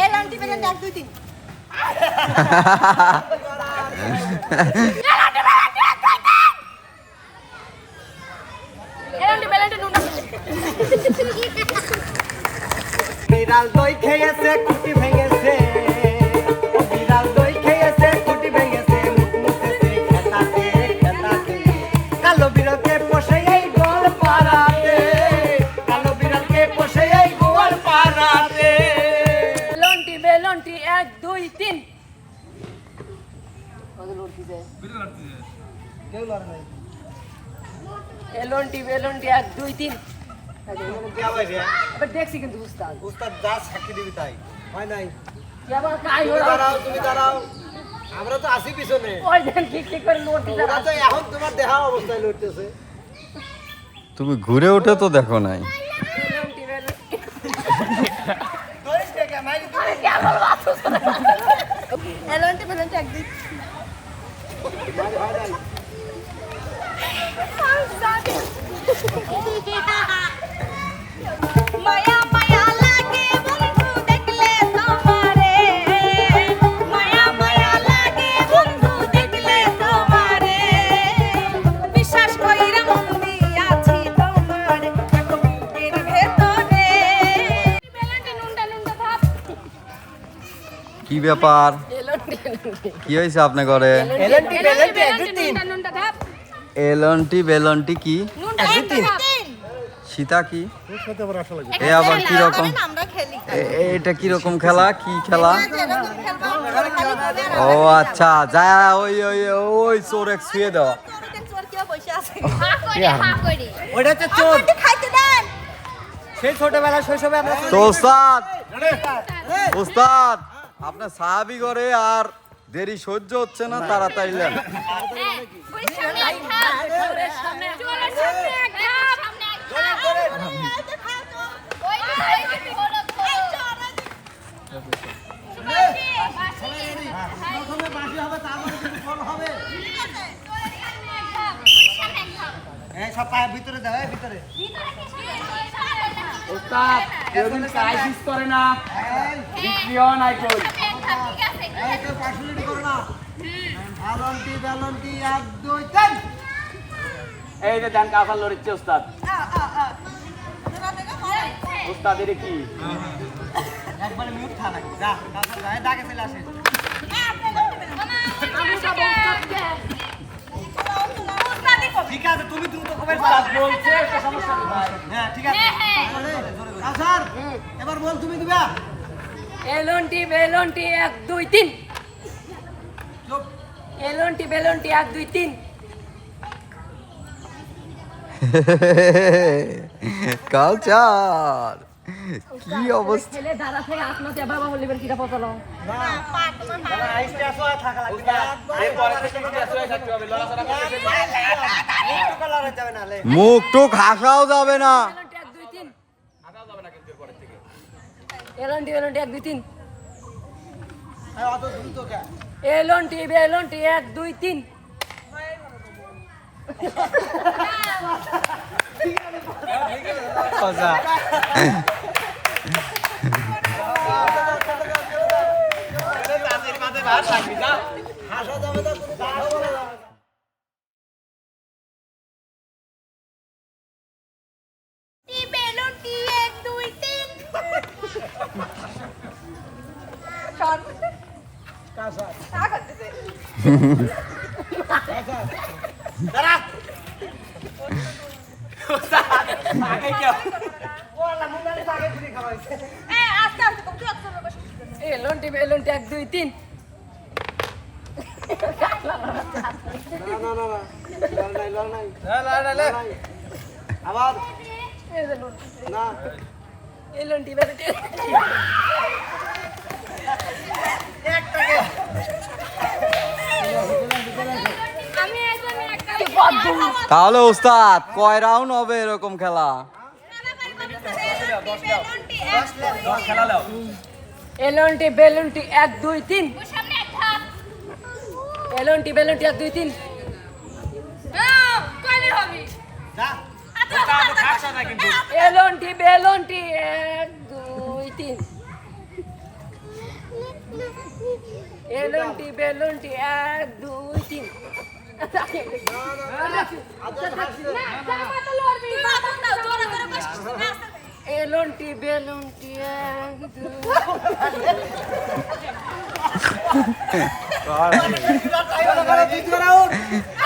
এলনটি বেলনটি 1 2 3 বিড়াল দই খেয়েছে কুটি ভেঙেছে বিড়াল দই খেয়েছে কুটি ভেঙেছে মুখে খেতাতে খেতাতে কালো বিড়ালকে পোষে এই গোল পাড়াতে কালো বিড়ালকে পোষে এই গোল পাড়াতে বেলনটি বেলনটি 1 2 3 কেউ লড়ে নাই এলনটি বেলনটি 1 2 3 এবার দেখছি কিন্তু উস্তাদ উস্তাদ যা সাক্ষী দিবি তাই হয় নাই কি আবার কাই তুমি দাঁড়াও আমরা তো আসি পিছনে ওই দেন কি কি করে লড়তে ওরা তো এখন তোমার দেখা অবস্থায় লড়তেছে তুমি ঘুরে উঠে তো দেখো নাই। বেলনটি বেলনটি ধরিস কে মাইরি এলনটি বেলনটি 1 2 মায়া মায়া লাগে বন্ধু দেখলে তোমারে মায়া মায়া লাগে বন্ধু দেখলে তোমারে বিশ্বাস কইরা মন দিয়াছি তোমারে বুকের ভেতরে বেলান্টি নুনটা নুনটা ভাব কি ব্যাপার? এলনটি কি হয়েছে আপনি ঘরে? এলনটি বেলনটি 1 2 নুনটা নুনটা ভাব এলনটি বেলনটি কি? নুনটা নুনটা ভাব সীতা কি? এ আবার কি রকম? এটা কি রকম খেলা? কি খেলা? ও আচ্ছা, যা ওই ওই ওই চোরে শুয়ে দাও। ওইটা হচ্ছে চোর সেই ছোটবেলা শৈশবে আমরা তো ওস্তাদ, ওস্তাদ আপনার সাহাবি করে আর দেরি সহ্য হচ্ছে না, তাড়াতাড়ি নেন। সব পায়ের ভিতরে দাও ভিতরে ওস্তাদ কেউ কিন্তু ক্রাইসিস করে না, বিক্রিও নাই কই। এই তো পার্সোনালিটি করো না এলনটি বেলনটি 1 2 3 এই যে দেন কাফাল লড়িচ্ছে ওস্তাদ। ওস্তাদ এটা কি? একবারে মিউট থা নাকি যা কাছে যায় ডাকে চলে আসে ঠিক আছে তুমি দ্রুত কবে ওস্তাদ বলছে একটা সমস্যা নেই ভাই। হ্যাঁ ঠিক আছে স্যার এবার বল তুমি দিবা এলনটি বেলনটি 1 2 3 চুপ এলনটি বেলনটি 1 2 3 কালচার কি অবস্থা? ছেলে দাদা থেকে আত্মহত্যা বাবা বলিবেন কিটা পচালো না আইসতে আসো থাকা লাগবে এই পরে থেকে কিন্তু ব্যস্ত হয়ে থাকতে হবে, লড়াচড়া করতে একটু লড়াই যাবে না লে মুখ টুক হাসাও যাবে না। এলনটি 1 2 3 আগাও যাবে না কিন্তু পরে থেকে। এলনটি বেলনটি 1 2 3 অত দ্রুত কে এলনটি বেলনটি 1 2 3 আচ্ছা হাসা যাবে না তুমি কথা বলা যাবে না বেলনটি 1 2 3 কাসা তা করতেছে দাঁড়া আগে কেউ ওলা মুন্ডালি আগে ফ্রি খাওয়াইছে আস্তে আস্তে কম চল এলনটি বেলনটি 1 2 3 না লড় নাই আবার না এলনটি বেলনটি আমি একটা তাহলে ওস্তাদ কয় রাউন্ড হবে এরকম খেলা? খেলা লাও। এলনটি বেলনটি 1 2 3 এলনটি বেলনটি 1 2 3 যা ওস্তাদ খাসা না কিন্তু। এলনটি বেলনটি 1 2 3 এলন্টি বেলন্টি 1 2 3 এলন্টি বেলন্টি 1 2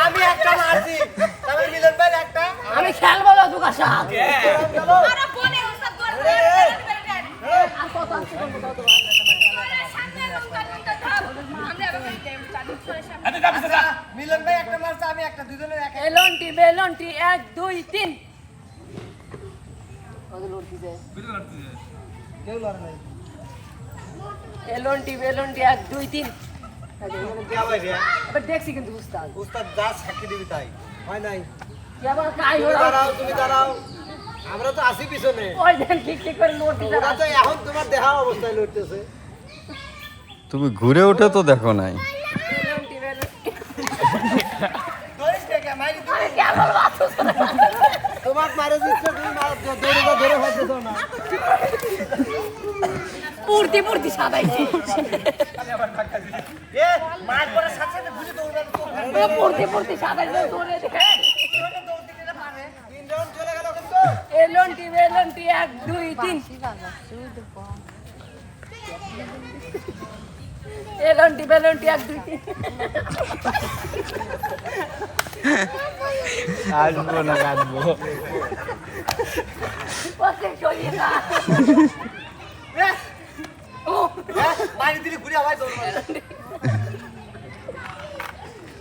আমি একটা মারছি তবে মিলন ভাই একটা আমি খেলবো না দুকার সাথে আরে কোনে ওস্তাদ দৌড় আর কত আছে কোন কত সামনে লঙ্কা লঙ্কা ধাপ আমরা আবার চালু করে সামনে মিলন ভাই একটা মারছে আমি একটা দুজনের এক এলন্টি বেলন্টি 1 2 3 কত লড়তি যায় কেউ লড়ে নাই এলন্টি বেলন্টি 1 2 3 ভাই রে আবার দেখছি কিন্তু উস্তাদ উস্তাদ যা সাক্ষী দিবি তাই হয় নাই কি আবার কাই তুমি হলো দাঁড়াও আমরা তো আসি পিছনে ওই দেন ঠিক ঠিক করে লড়তি ওরা তো এখন তোমার দেহা অবস্থায় লড়তেছে তুমি ঘুরে উঠে তো দেখো নাই এলন্টি বেলন্টি ধরিস কে মাইরি তুমি কি আবার বাসু তোমার মারে দিচ্ছে তুমি ধরে হইতে দাও না পূর্তি পূর্তি সাদাইছি এ মার পরে সাথে সাথে বুঝে দৌড়াবে তো পূর্তি পূর্তি সাদাইছি দৌড়ে দেখে দৌড় দিতে না পারে 3 রাউন্ড চলে গেল কিন্তু এলন্টি বেলন্টি 1 2 3 এলন্টি বেলন্টি 1 2 3 আসবো না কাটবো ওকে চলি না মারি দিলি ঘুরে আবার দৌড় মারে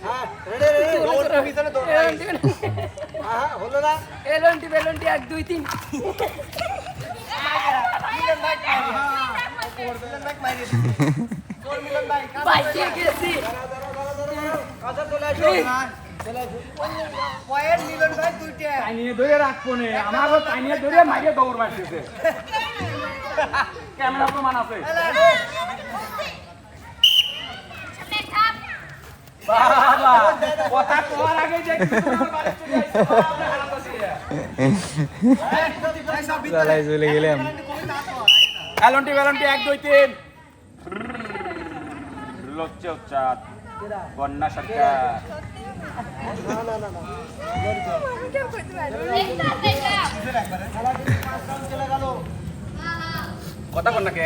হ্যাঁ রেডি দৌড় পিছনে দৌড় হ্যাঁ হলো না এলন্টি বেলন্টি 1 2 3 মিলন ভাই মিলন ভাই মারি তোর মিলন ভাই বাইকে গেছি কাছে চলে আসো পয়েন্ট মিলন ভাই দুইটা টাইনিয়ে ধরে রাখবো নে আমারও টাইনিয়ে ধরে মাইরে দৌড় মারতেছে ক্যামেরা প্রমাণ আছে সামনে ধাপ বাবা কথা কোয়ার আগে যে তোমার বাড়ি চলে গেছে চলে গেলাম এলন্টি বেলন্টি 1 2 3 লচ্ছে উচ্চাত বন্যা সরকার কথা বল না কে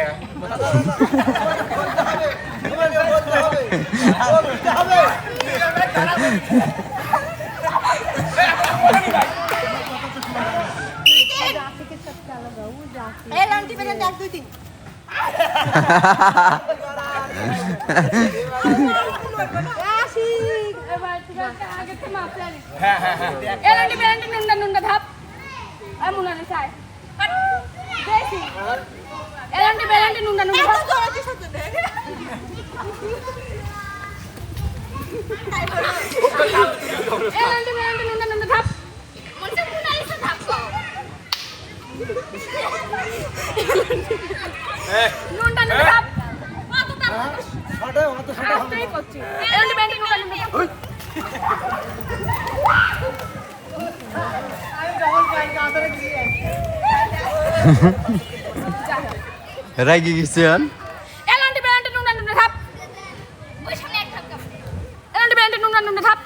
এলন্টি বেলন্টি 1 2 3 এলন্টি বেলন্টি নুন্ডা নুন্ডা ধাপ আর মুনানে চাই দেখি এলন্টি বেলন্টি নুন্ডা নুন্ডা ধাপ এলন্টি বেলন্টি নুন্ডা নুন্ডা ধাপ মনসা মুনানে ধাপ নুন্ডা নুন্ডা ধাপ কত ধাপ ছটা অত ছটা রাস্তাই করছি এলন্টি বেলন্টি নুন্ডা নুন্ডা ধাপ আমি ডবল পাই কাঁদরে গিয়ে রাগি গেছেন এলন্টি বেলন্টি নুন্ডা নুন্ডা ধাপ ওই সামনে এক ধাপ কাম এলন্টি বেলন্টি নুন্ডা নুন্ডা ধাপ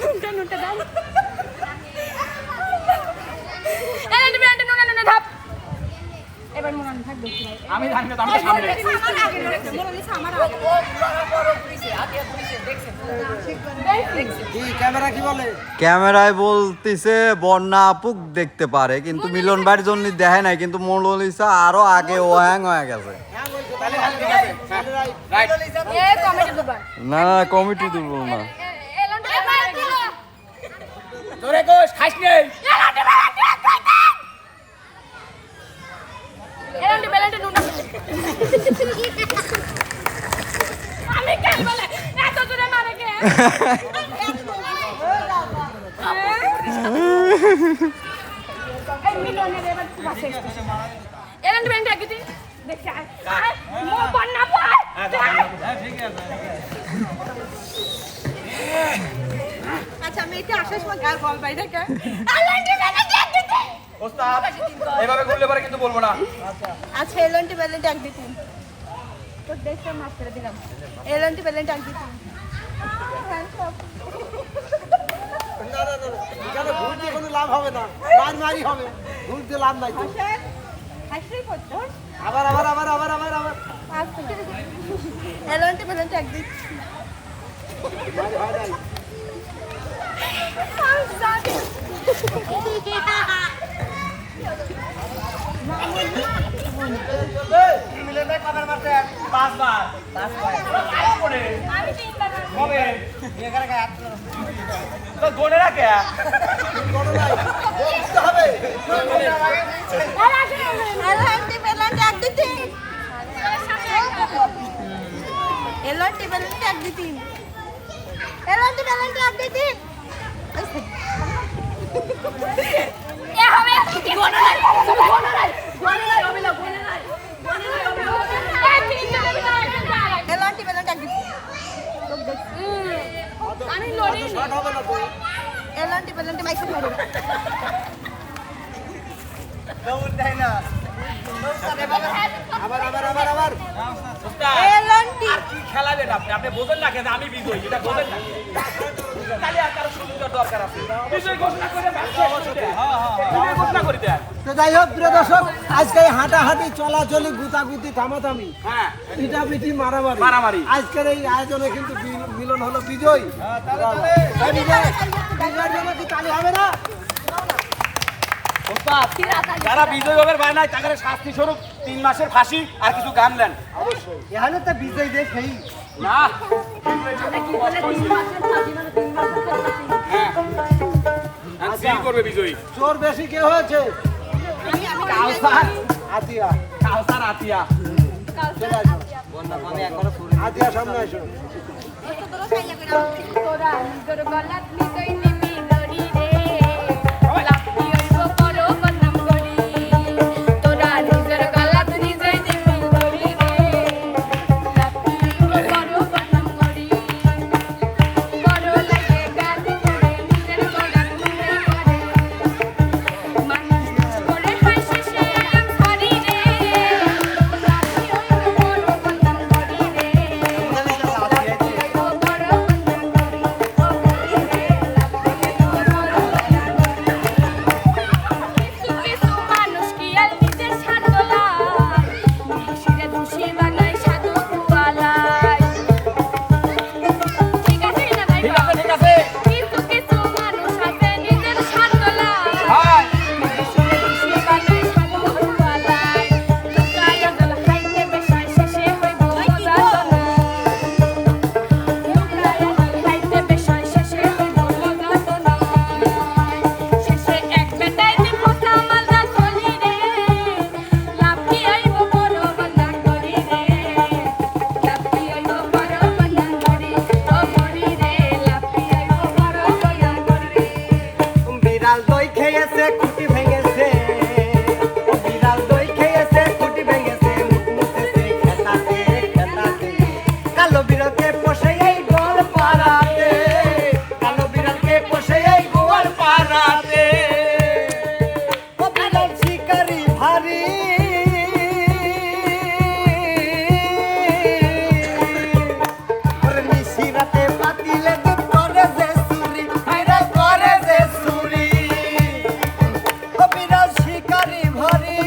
নুন্ডা নুন্ডা ধাপ এলন্টি বেলন্টি নুন্ডা নুন্ডা ধাপ এবার মুনান থাক দেখি ভাই আমি জানি না আমি সামনে আমার আগে রয়েছে মুনান আমার আগে কি ক্যামেরা কি বলে ক্যামেরায় বলতিছে বন্যা আপুক দেখতে পারে কিন্তু মিলন ভাইয়ের জন্য দেখে নাই কিন্তু মোনালিসা আরো আগে ও হ্যাং হয়ে গেছে রাইট এ কমেডি দুবার না না কমিটি তুলবো না এলন্টি বেলন্টি তোরে কোষ খাইস নেই এলন্টি বেলন্টি নুন্ডা আমি কেন বলে এত দূরে মারে কে এই মিলনের এবার বাসে এলন্টি বেলন্টি আগে দেখছি মো বন্না পায় আচ্ছা আমি এটা আসার সময় গাল বল বাইরে কে এলন্টি বেলন্টি ওস্তাদ এইভাবে ঘুরলে পরে কিন্তু বলবো না। আচ্ছা এলন্টি বেলন্টি এক দিন তোর দেখতে মাফ করে দিলাম এলন্টি বেলন্টি এক দিন এখানে ভুল দিয়ে কোনো লাভ হবে না, মারি হবে, ভুল দিয়ে লাভ নাই তো। হাসিই করছো আবার আবার আবার আবার আবার আবার এলন্টি বেলন্টি এক দিন মারি হয় নাই। মিলনে কবার মারতে 5 বার ভালো করে আমি 3 বার হবে এখানে হাত তো গোনে রাখে কোনো নাই বলতে হবে। এলন্টি বেলন্টি এক দিন এলন্টি বেলন্টি এক দিন এলন্টি বেলন্টি এক দিন এ হবে কি গোনা নাই তুমি গোনা নাই হবে না গোনা নাই এ ঠিক আছে এলন্টি বেলন্টি এক দিন আমি লড়ি শর্ট হবে না তো। এলন্টি বেলন্টি মাইকে ধরো দৌড় দেয় না। আবার আবার আবার আবার এলন্টি কি খেলাবেন আপনি? আপনি বোঝেন না কেন আমি বিজয়ী? এটা বোঝেন না? তাহলে আর কারো সুযোগ দেওয়ার দরকার আছে। বিজয় ঘোষণা করে ম্যাচ শেষ করে দেন। বিজয় ঘোষণা করে দেন। তো যাই হোক প্রিয় দর্শক, আজকে এই হাঁটাহাঁটি চলাচলি গুতাগুতি থামাথামি হ্যাঁ পিটাপিটি মারামারি মারামারি। আজকের এই আয়োজনে কিন্তু মিলন হলো বিজয়। তাই বিজয়ের জন্য কি তালি হবে না? ওস্তাদ যারা বিজয় হবে ভাই নাই তাদের শাস্তি স্বরূপ 3 মাসের ফাঁসি আর কিছু গান দেন। এখানে তো বিজয় দেশ নেই। না হ্যাঁ সিল করবে বিজয়ী। চোর বেশি কে হয়েছে? কাউসার আতিয়া। কাউসার আতিয়া। চলে আসো। আতিয়া সামনে আসো। তোরা নিজের গলাত নিজই নিবি লড়ি রে লাফি হইব বড় বদনাম করি তোরা নিজের গলাত নিজই নিবি লড়ি রে লাফি হইব বড় বদনাম করি বড় লাগে গান করে নিজের গলাত নিজই করে মানুষ করে হাই শেষে আম ধরি রে লাফি হইব বড় বদনাম করি রে মানুষ কি আর নিজের স্বার্থ লাই শিরে দোষী বানাই সাধু কুয়ালাই ঠিক আছে না ভাই ঠিক আছে ঠিক আছে কিছু কিছু মানুষ আছে নিজের স্বার্থ লাই হাই শিরে দোষী বানাই সাধু কুয়ালাই লুকায় দল খাইতে বেশাই শেষে হইব মজাতনা লুকায় দল খাইতে বেশাই শেষে হইব মজাতনা শেষে এক বেটাই দিব সামালদা চলি রে লাফি আইব বড় বান্দা করি রে লাফি আইব বড় বান্দা করি ও করি রে লাফি আইব বড় বান্দা করি বিড়াল দই খেয়েছে খুঁটি ভেঙেছে, ও বিড়াল দই খেয়েছে খুঁটি ভেঙেছে, মুখ মুছেছে খেতাতে খেতাতে, কালো বিড়ালকে পোষে এই গোয়াল পাড়াতে, কালো বিড়ালকে পোষে এই গোয়াল পাড়াতে, ও বিড়াল শিকারি ভারী, ওরে নিশিরাতে পাতিলে দুধ করে যে চুরি, বিড়াল করে যে চুরি, ও বিড়াল শিকারি ভারী,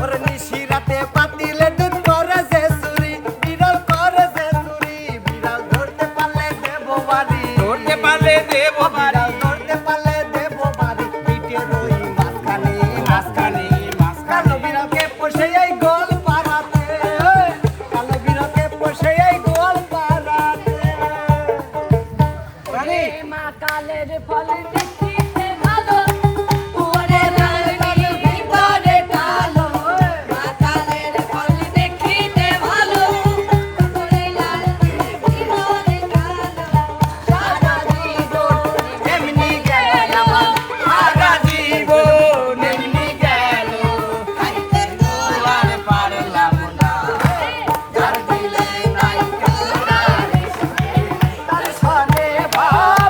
ওরে নিশিরাতে পাতিলে দুধ করে যে চুরি, বিড়াল করে যে চুরি, বিড়াল ধরতে পারলে দেব বাড়ি, ধরতে পারলে দেব বাড়ি। বিড়াল ধরতে পারলে দেব বাড়ি, পিঠের ওই মাঝখানে মাঝখানে কালো বিড়ালকে পোষে এই গোল পাড়াতে, কালো বিড়ালকে পোষে এই গোল পাড়াতে। রানী মা কালের ফল দেখিতে ভালো ওরে লাল গলি ভিতরে কালো মা কালের ফল দেখিতে ভালো ওরে লাল গলি ভিতরে কালো সারা জীবন এমনি গেল আমার সারা জীবন এমনি গেল খাইতে তো আর পারলাম না, যার দিলে নাই কান্না, তার সনে ভাই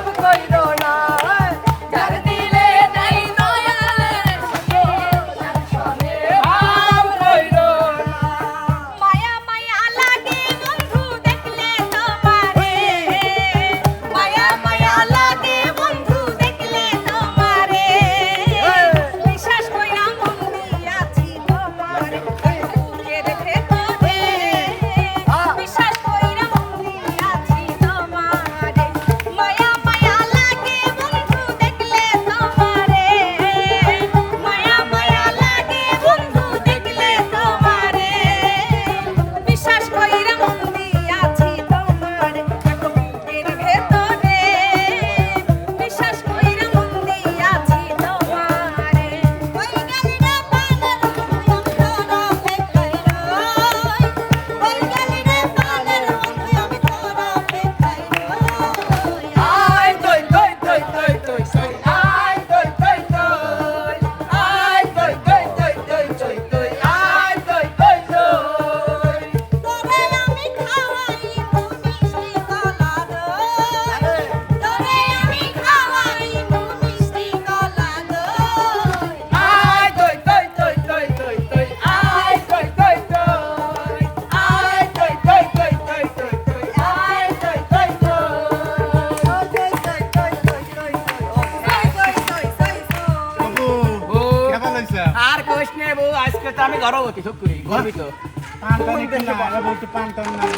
আর কোশ নে বউ আজকে তো আমি গর্ভবতী শুক্রি গর্বিত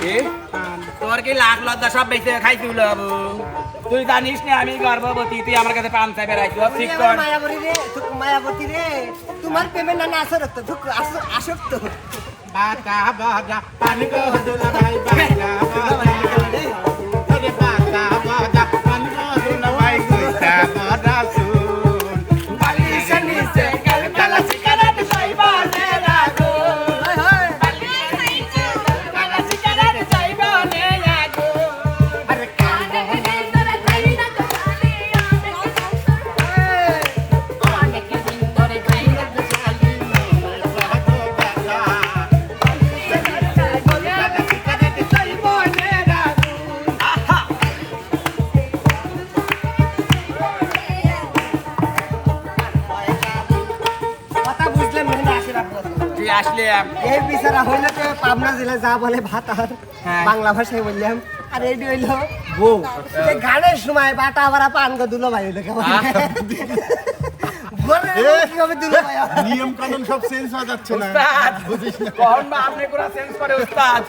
এ? তোর কি লাখ লজ্জা সব বেঁচে খাইছি বাবু তুই জানিস না আমি গর্ভবতী তুই আমার কাছে পান চাই বেড়াইছি ঠিক কর মায়াবতী রে তুক মায়াবতী রে তোমার প্রেমে না না আসক্ত তুক আসক্ত বাটা বাজা পানি গো দুলা ভাই বাটা বাজা আরে বাটা বাজা পানি গো দুলা ভাই কইতা বাজা শুন বালিশের নিচে কালা সিগারেট চাইবা নে লাগো বালিশের নিচে কালা সিগারেট চাইবা নে লাগো আরে কথা বুঝলেন না আশীর্বাদ তুই আসলে এই বিচারা হইলো তো পাবনা জেলা যা বলে ভাত আর হ্যাঁ। বাংলা ভাষায় বললাম আর এই হইলো বউ এই গানের সময় বাটা আবার পান গো দুলো ভাই হইলো কেমন বলে কিভাবে দুলো ভাই নিয়ম কানুন সব চেঞ্জ হয়ে যাচ্ছে না উস্তাদ কখন বা আপনি কোন চেঞ্জ করে উস্তাদ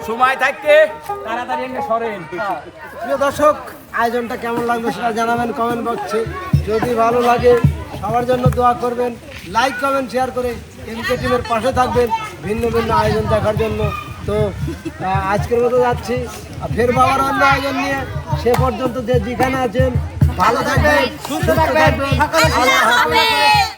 সময় থাকতে তাড়াতাড়ি এনে সরেন প্রিয় দর্শক আয়োজনটা কেমন লাগবে সেটা জানাবেন কমেন্ট বক্সে যদি ভালো লাগে সবার জন্য দোয়া করবেন লাইক কমেন্ট শেয়ার করে এমকে টিমের পাশে থাকবেন ভিন্ন ভিন্ন আয়োজন দেখার জন্য তো আজকের মতো যাচ্ছি ফের বাবার অন্য আয়োজন নিয়ে সে পর্যন্ত যে যেখানে আছেন ভালো থাকবেন সুস্থ থাকবেন সকলে সুস্থ থাকবেন।